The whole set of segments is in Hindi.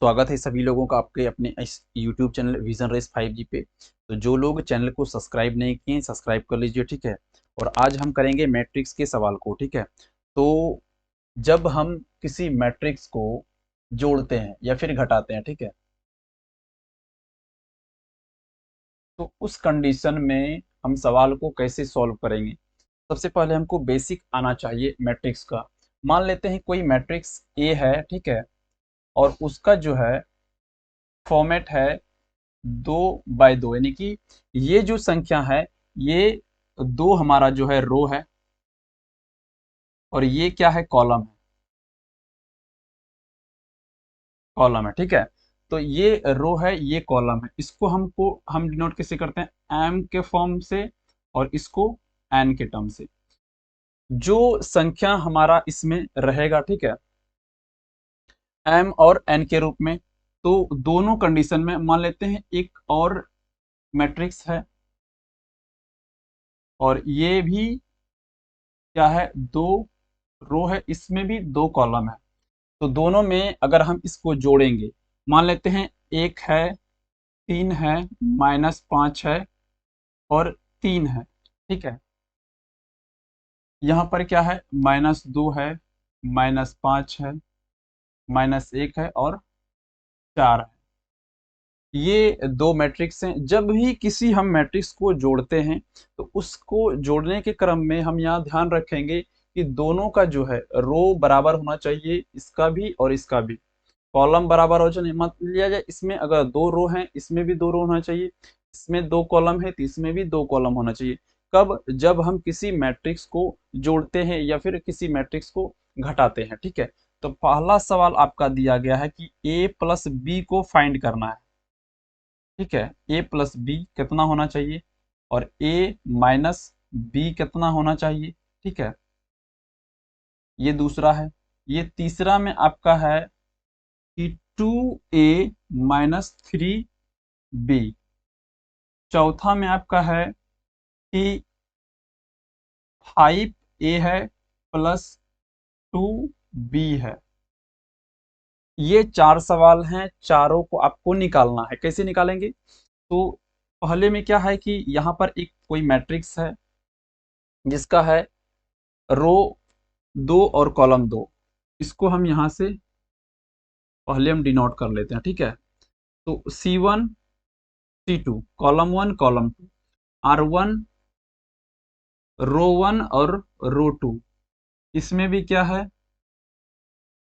स्वागत है सभी लोगों का आपके अपने इस YouTube channel vision race 5G पे। तो जो लोग चैनल को सब्सक्राइब नहीं किए सब्सक्राइब कर लीजिए, ठीक है। और आज हम करेंगे मैट्रिक्स के सवाल को, ठीक है। तो जब हम किसी मैट्रिक्स को जोड़ते हैं या फिर घटाते हैं, ठीक है, तो उस कंडीशन में हम सवाल को कैसे सॉल्व करेंगे। सबसे पहले हमको बेसिक आना चाहिए मैट्रिक्स का। मान लेते हैं कोई मैट्रिक्स ए है, ठीक है, और उसका जो है फॉर्मेट है 2 बाय 2, यानी कि ये जो संख्या है ये दो हमारा जो है रो है और ये क्या है, कॉलम है, ठीक है। तो ये रो है, ये कॉलम है। इसको हम डिनोट कैसे करते हैं, एम के फॉर्म से और इसको एन के टर्म से। जो संख्या हमारा इसमें रहेगा, ठीक है, एम और एन के रूप में। तो दोनों कंडीशन में मान लेते हैं एक और मैट्रिक्स है और ये भी क्या है, दो रो है, इसमें भी दो कॉलम है। तो दोनों में अगर हम इसको जोड़ेंगे, मान लेते हैं एक है, 3 है, -5 है और 3 है, ठीक है। यहाँ पर क्या है, -2 है, -5 है, -1 है और 4 है। ये दो मैट्रिक्स हैं। जब भी किसी हम मैट्रिक्स को जोड़ते हैं तो उसको जोड़ने के क्रम में हम यहाँ ध्यान रखेंगे कि दोनों का जो है रो बराबर होना चाहिए, इसका भी और इसका भी। कॉलम बराबर हो चाहिए, मत लिया जाए इसमें अगर दो रो हैं इसमें भी दो रो होना चाहिए, इसमें दो कॉलम है तो इसमें भी दो कॉलम होना चाहिए। कब, जब हम किसी मैट्रिक्स को जोड़ते हैं या फिर किसी मैट्रिक्स को घटाते हैं, ठीक है। तो पहला सवाल आपका दिया गया है कि a प्लस बी को फाइंड करना है, ठीक है। a प्लस बी कितना होना चाहिए और a माइनस बी कितना होना चाहिए, ठीक है। ये दूसरा है। ये तीसरा में आपका है कि 2a माइनस 3b। चौथा में आपका है कि 5a है प्लस 2b है। ये चार सवाल हैं, चारों को आपको निकालना है। कैसे निकालेंगे, तो पहले में क्या है कि यहाँ पर एक कोई मैट्रिक्स है जिसका है रो 2 और कॉलम 2। इसको हम यहाँ से पहले हम डिनोट कर लेते हैं, ठीक है। तो C1 C2 column 1 column 2, R1 रो 1 और रो 2। इसमें भी क्या है,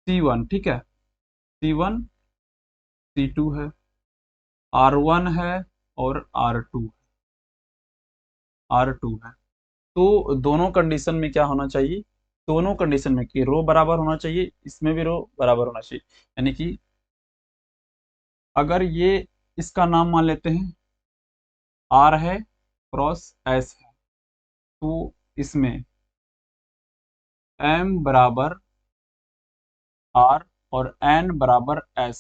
C1, ठीक है, C1 C2 है, R1 है और R2 है। तो दोनों कंडीशन में क्या होना चाहिए, दोनों कंडीशन में कि रो बराबर होना चाहिए, इसमें भी रो बराबर होना चाहिए। यानी कि अगर ये इसका नाम मान लेते हैं R है क्रॉस S है, तो इसमें M बराबर R और N बराबर S,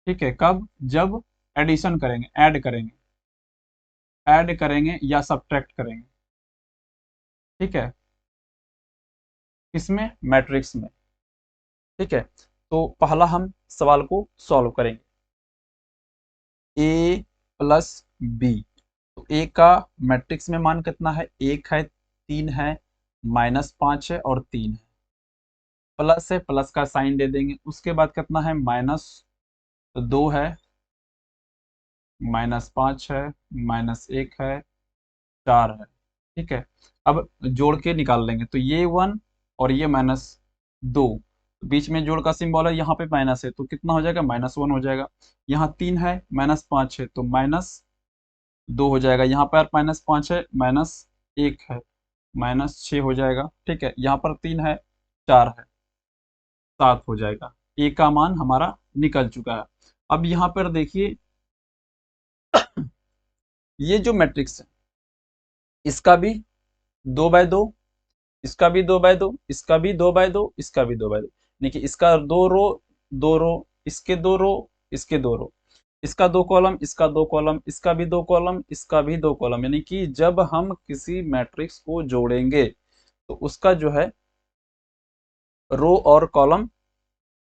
ठीक है। कब, जब एडिशन करेंगे, ऐड करेंगे या सब्ट्रैक्ट करेंगे, ठीक है, इसमें मैट्रिक्स में, ठीक है। तो पहला हम सवाल को सॉल्व करेंगे, ए प्लस बी। तो ए का मैट्रिक्स में मान कितना है, 1 है, 3 है, -5 है और 3 है। प्लस है, प्लस का साइन दे देंगे। उसके बाद कितना है, -2 है, -5 है, -1 है, 4 है, ठीक है। अब जोड़ के निकाल लेंगे तो ये 1 और ये -2, बीच में जोड़ का सिंबल है, यहाँ पे माइनस है तो कितना हो जाएगा, -1 हो जाएगा। यहाँ 3 है, -5 है तो -2 हो जाएगा। यहाँ पर -5 है, -1 है, -6 हो जाएगा, ठीक है। यहाँ पर 3 है, 4 है, 7 हो जाएगा। ए का मान हमारा निकल चुका है। अब यहाँ पर देखिए ये जो मैट्रिक्स है इसका भी 2 बाय 2, इसका भी 2 बाय 2, इसका भी 2 बाय 2, इसका भी 2 बाय 2। देखिए इसका दो रो, इसके दो रो, इसके दो रो, इसका दो कॉलम, इसका दो कॉलम, इसका भी दो कॉलम, इसका भी दो कॉलम। यानी कि जब हम किसी मैट्रिक्स को जोड़ेंगे तो उसका जो है रो और कॉलम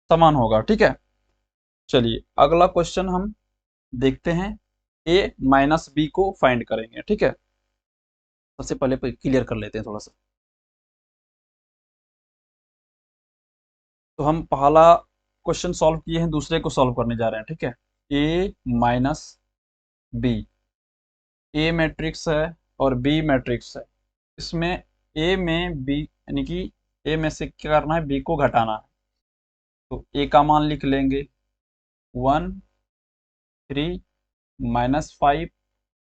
समान होगा, ठीक है। चलिए अगला क्वेश्चन हम देखते हैं, a माइनस बी को फाइंड करेंगे, ठीक है। सबसे पहले क्लियर कर लेते हैं थोड़ा सा। तो हम पहला क्वेश्चन सॉल्व किए हैं, दूसरे को सॉल्व करने जा रहे हैं, ठीक है। a minus B, A matrix है और बी मैट्रिक्स है। इसमें ए में बी यानी कि ए में से क्या करना है, बी को घटाना है। तो ए का मान लिख लेंगे 1 3 -5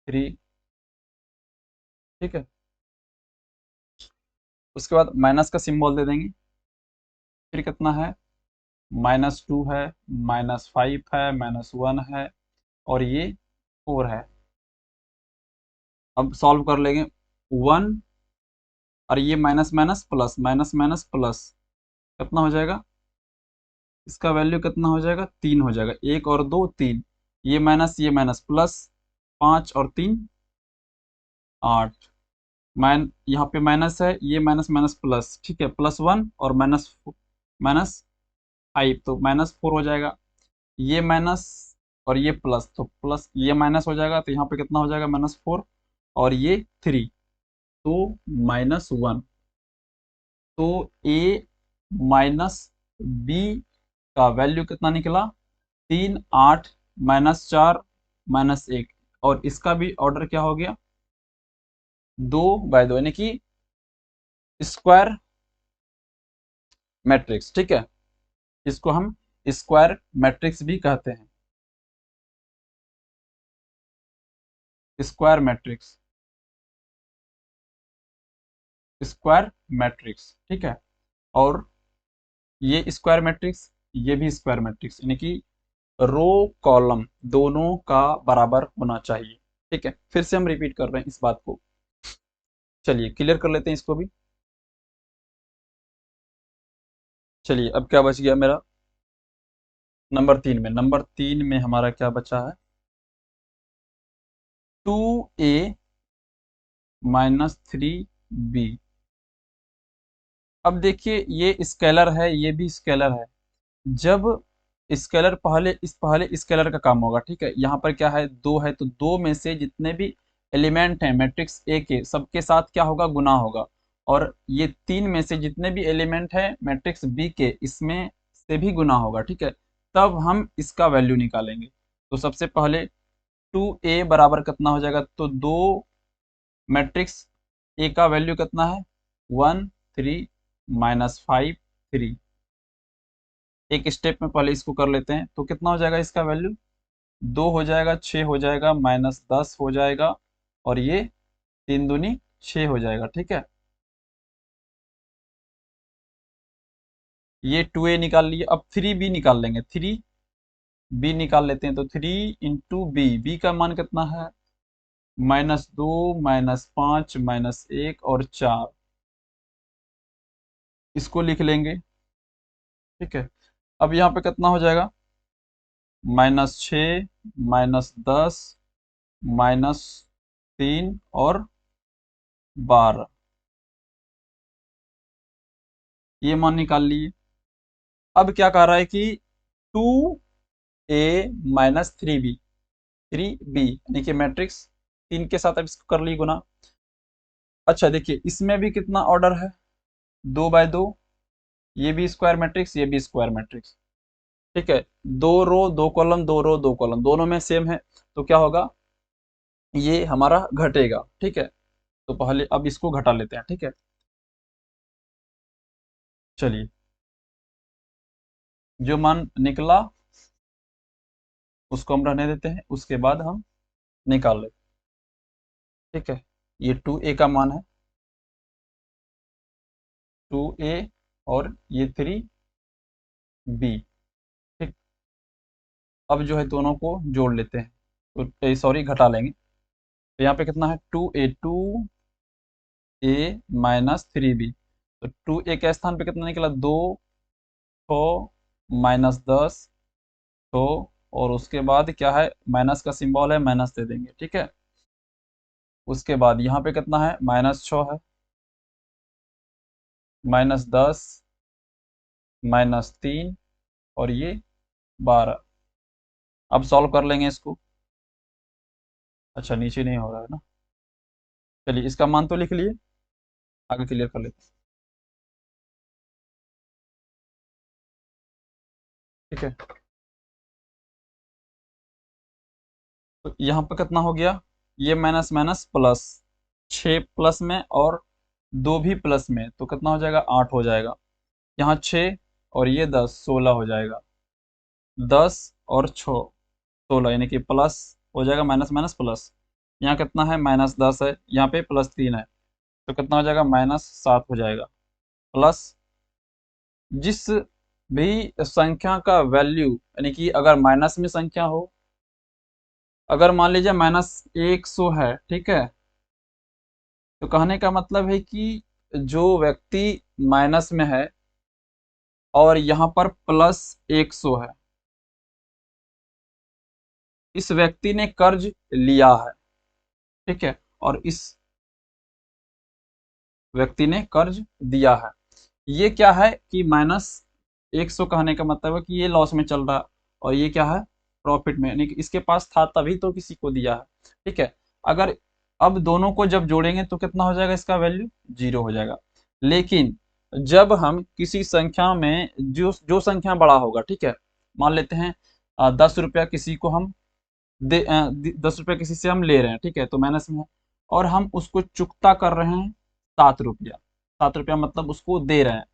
3, ठीक है। उसके बाद माइनस का सिंबल दे देंगे। फिर कितना है, -2 है, -5 है, -1 है और ये 4 है। अब सॉल्व कर लेंगे। 1 और ये minus minus plus, minus minus plus, कितना हो जाएगा, इसका वैल्यू कितना हो जाएगा, 3 हो जाएगा। 1 और 2 3, ये माइनस प्लस, 5 और 3 8। यहाँ पे माइनस है, ये माइनस माइनस प्लस, ठीक है, +1 और माइनस माइनस 5, तो -4 हो जाएगा। ये माइनस और ये प्लस, तो प्लस ये माइनस हो जाएगा, तो यहाँ पे कितना हो जाएगा, -4 और ये 3, तो -1। तो ए माइनस बी का वैल्यू कितना निकला, 3 8 -4 -1, और इसका भी ऑर्डर क्या हो गया, 2/2, यानी कि स्क्वायर मैट्रिक्स, ठीक है। इसको हम स्क्वायर मैट्रिक्स भी कहते हैं, स्क्वायर मैट्रिक्स, स्क्वायर मैट्रिक्स, ठीक है। और ये स्क्वायर मैट्रिक्स, ये भी स्क्वायर मैट्रिक्स, यानी कि रो कॉलम दोनों का बराबर होना चाहिए, ठीक है। फिर से हम रिपीट कर रहे हैं इस बात को। चलिए क्लियर कर लेते हैं इसको भी। चलिए अब क्या बच गया मेरा, नंबर 3 में हमारा क्या बचा है, 2a -3b। अब देखिए ये स्केलर है, ये भी स्केलर है। जब स्केलर पहले स्केलर का काम होगा, ठीक है। यहाँ पर क्या है, 2 है, तो 2 में से जितने भी एलिमेंट हैं मैट्रिक्स ए के, सबके साथ क्या होगा, गुना होगा। और ये 3 में से जितने भी एलिमेंट हैं मैट्रिक्स बी के, इसमें से भी गुना होगा, ठीक है। तब हम इसका वैल्यू निकालेंगे। तो सबसे पहले 2a बराबर कितना हो जाएगा, तो 2 मैट्रिक्स ए का वैल्यू कितना है, 1 3 -5 3। एक स्टेप में पहले इसको कर लेते हैं, तो कितना हो जाएगा इसका वैल्यू, 2 हो जाएगा, 6 हो जाएगा, -10 हो जाएगा, और ये 3 दूनी 6 हो जाएगा, ठीक है। ये 2a निकाल लिए। अब 3b निकाल लेंगे, 3b निकाल लेते हैं। तो 3 इंटू बी, बी का मान कितना है, -2 -5 -1 और 4, इसको लिख लेंगे, ठीक है। अब यहाँ पे कितना हो जाएगा, -6 -10 -3 और 12, ये मान निकाल लिए। अब क्या कह रहा है कि 2a -3b, 3b यानी कि मैट्रिक्स 3 के साथ अब इसको कर ली गुना। अच्छा देखिए इसमें भी कितना ऑर्डर है, 2/2, ये भी स्क्वायर मैट्रिक्स, ये भी स्क्वायर मैट्रिक्स, ठीक है। 2 रो 2 कॉलम, 2 रो 2 कॉलम, दोनों में सेम है, तो क्या होगा, ये हमारा घटेगा, ठीक है। तो पहले अब इसको घटा लेते हैं, ठीक है। चलिए जो मान निकला उसको हम रहने देते हैं, उसके बाद हम निकाल लेते हैं, ठीक है। ये 2a का मान है, 2a, और ये 3b, ठीक। अब जो है दोनों को जोड़ लेते हैं, तो सॉरी घटा लेंगे। तो यहाँ पे कितना है, 2a -3b, तो 2a के स्थान पे कितना निकला, 2 6 -10 6, और उसके बाद क्या है, माइनस का सिंबल है, माइनस दे देंगे, ठीक है। उसके बाद यहाँ पे कितना है, -6 है, -10 -3 और ये 12, अब सॉल्व कर लेंगे इसको। अच्छा, नीचे नहीं हो रहा है ना। चलिए, इसका मान तो लिख लिए, आगे क्लियर कर लेते हैं। ठीक है, तो यहाँ पे कितना हो गया, ये माइनस माइनस प्लस, 6 प्लस में और 2 भी प्लस में, तो कितना हो जाएगा, 8 हो जाएगा। यहाँ 6 और ये 10, 16 हो जाएगा। 10 और 6, 16, यानी कि प्लस हो जाएगा, माइनस माइनस प्लस। यहाँ कितना है, -10 है, यहाँ पे +3 है, तो कितना हो जाएगा, -7 हो जाएगा। प्लस जिस भी संख्या का वैल्यू, यानी कि अगर माइनस में संख्या हो, अगर मान लीजिए -100 है, ठीक है, तो कहने का मतलब है कि जो व्यक्ति माइनस में है और यहाँ पर +100 है, इस व्यक्ति ने कर्ज लिया है। ठीक है, और इस व्यक्ति ने कर्ज दिया है। ये क्या है कि -100 कहने का मतलब है कि ये लॉस में चल रहा है, और ये क्या है, प्रॉफिट में, यानी कि इसके पास था तभी तो किसी को दिया है। ठीक है, अगर अब दोनों को जब जोड़ेंगे तो कितना हो जाएगा, इसका वैल्यू 0 हो जाएगा। लेकिन जब हम किसी संख्या में, जो जो संख्या बड़ा होगा, ठीक है, मान लेते हैं 10 रुपया किसी को हम 10 रुपया किसी से हम ले रहे हैं, ठीक है, तो माइनस में है, और हम उसको चुकता कर रहे हैं 7 रुपया। 7 रुपया मतलब उसको दे रहे हैं,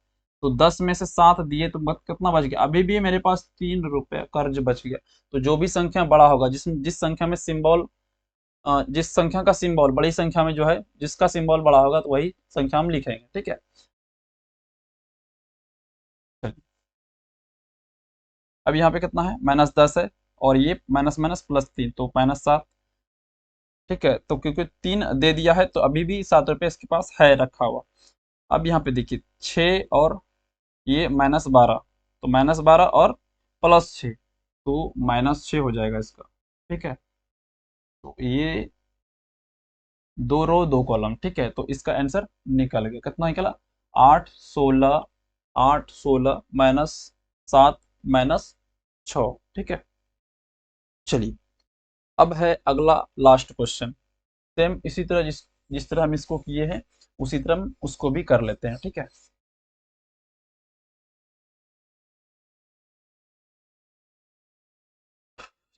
तो 10 में से 7 दिए तो कितना बच गया, अभी भी मेरे पास 3 रुपया कर्ज बच गया। तो जो भी संख्या बड़ा होगा, जिस संख्या में सिंबल, जिस संख्या का सिंबल बड़ी संख्या में जो है, जिसका सिंबल बड़ा होगा, तो वही संख्या हम लिखेंगे। ठीक है, चलिए, अब यहाँ पे कितना है, -10 है, और ये माइनस माइनस +3, तो -7। ठीक है, तो क्योंकि 3 दे दिया है, तो अभी भी 7 रुपये इसके पास है रखा हुआ। अब यहाँ पे देखिए, 6 और ये -12, तो -12 और +6, तो -6 हो जाएगा इसका। ठीक है, तो ये 2 रो 2 कॉलम। ठीक है, तो इसका आंसर निकल गया, कितना निकला, 8 16, 8 16 -7 -6। ठीक है, चलिए, अब है अगला लास्ट क्वेश्चन। सेम इसी तरह, जिस जिस तरह हम इसको किए हैं, उसी तरह हम उसको भी कर लेते हैं। ठीक है,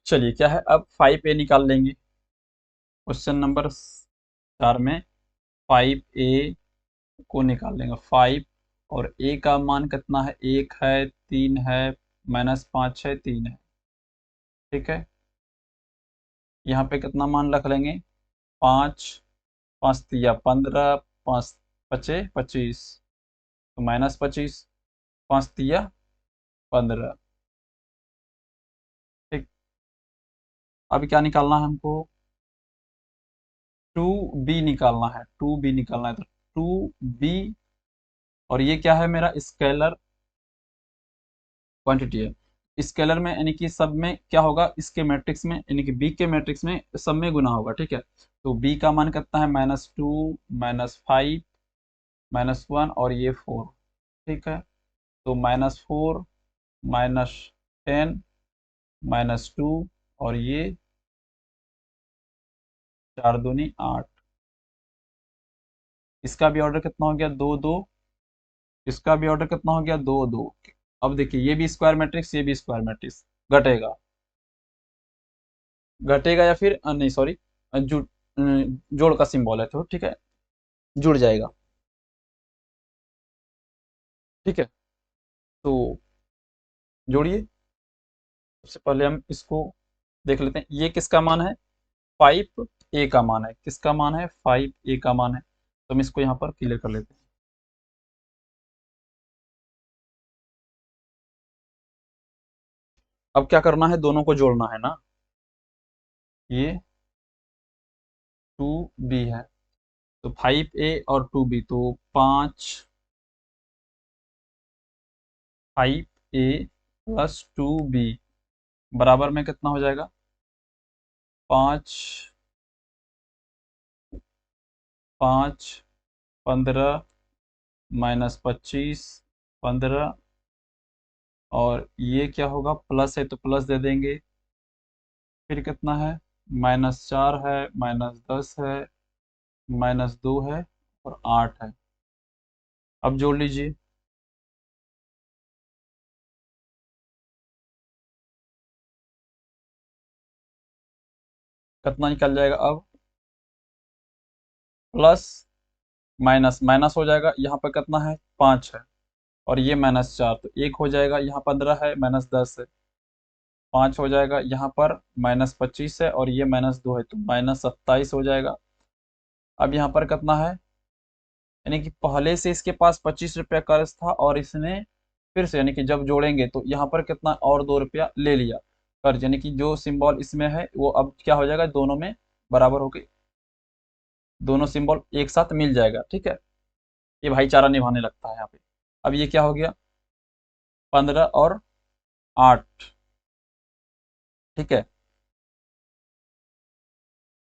चलिए, क्या है, अब 5a निकाल लेंगे। क्वेश्चन नंबर 4 में 5a को निकाल लेंगे। 5 और a का मान कितना है, 1 है, 3 है, -5 है, 3 है। ठीक है, यहाँ पे कितना मान रख लेंगे, 5, 5 तिया 15, 5 पचे 25, तो -25, 5 तिया 15। ठीक, अब क्या निकालना है हमको, 2b निकालना है, 2b निकालना है, तो 2b, और ये क्या है, मेरा स्केलर क्वांटिटी है। स्केलर में यानी कि सब में क्या होगा, इसके मैट्रिक्स में, यानी कि बी के मैट्रिक्स में सब में गुना होगा। ठीक है, तो बी का मान कितना है, -2 -5 -1 और ये 4। ठीक है, तो -4 -10 -2 और ये 4 दूनी 8। इसका भी ऑर्डर कितना हो गया, 2 2। इसका भी ऑर्डर कितना हो गया, 2 2। अब देखिए, ये भी स्क्वायर मैट्रिक्स, ये भी स्क्वायर मैट्रिक्स, घटेगा, घटेगा या फिर नहीं, सॉरी, जोड़ का सिंबल है, तो ठीक है, जुड़ जाएगा। ठीक है, तो जोड़िए। सबसे पहले हम इसको देख लेते हैं, ये किसका मान है, 5a का मान है, किसका मान है, 5a का मान है, तो हम इसको यहाँ पर क्लियर कर लेते हैं। अब क्या करना है, दोनों को जोड़ना है ना, ये 2b है, तो 5a और 2b, तो 5a + 2b बराबर में कितना हो जाएगा, 5 5 15 -25 15, और ये क्या होगा, प्लस है तो प्लस दे देंगे, फिर कितना है, -4 है, -10 है, -2 है और 8 है। अब जोड़ लीजिए। कितना निकल जाएगा अब, प्लस माइनस माइनस हो जाएगा, यहाँ पर कितना है 5 है और ये -4, तो 1 हो जाएगा, यहाँ 15 है, -10 है, 5 हो जाएगा, यहाँ पर -25 है और ये -2 है, तो -27 हो जाएगा। अब यहाँ पर कितना है, यानी कि पहले से इसके पास 25 रुपया कर्ज था और इसने फिर से, यानी कि जब जोड़ेंगे तो यहाँ पर कितना और 2 रुपया ले लिया कर्ज, यानी कि जो सिंबल इसमें है वो अब क्या हो जाएगा, दोनों में बराबर हो गई, दोनों सिंबल एक साथ मिल जाएगा। ठीक है, ये भाईचारा निभाने लगता है यहाँ पे। अब ये क्या हो गया, 15 और 8, ठीक है,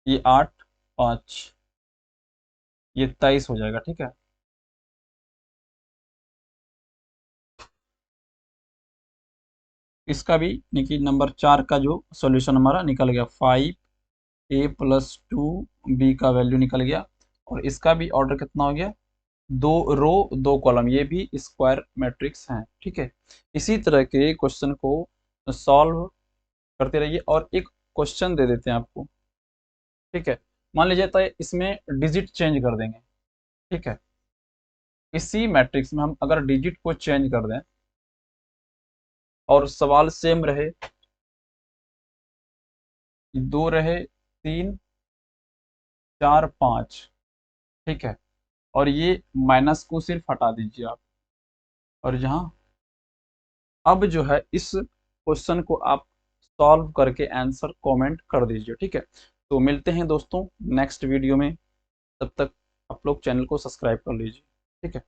ये 8 5, ये 23 हो जाएगा। ठीक है, इसका भी यानी कि नंबर 4 का जो सॉल्यूशन हमारा निकल गया, 5a+2b का वैल्यू निकल गया। और इसका भी ऑर्डर कितना हो गया, 2 रो 2 कॉलम, ये भी स्क्वायर मैट्रिक्स हैं। ठीक है, इसी तरह के क्वेश्चन को सॉल्व करते रहिए। और एक क्वेश्चन दे देते हैं आपको। ठीक है, मान लीजिए तो इसमें डिजिट चेंज कर देंगे। ठीक है, इसी मैट्रिक्स में हम अगर डिजिट को चेंज कर दें और सवाल सेम रहे, 2 रहे, 3 4 5, ठीक है, और ये माइनस को सिर्फ हटा दीजिए आप, और यहाँ अब जो है इस क्वेश्चन को आप सॉल्व करके आंसर कमेंट कर दीजिए। ठीक है, तो मिलते हैं दोस्तों नेक्स्ट वीडियो में, तब तक आप लोग चैनल को सब्सक्राइब कर लीजिए। ठीक है।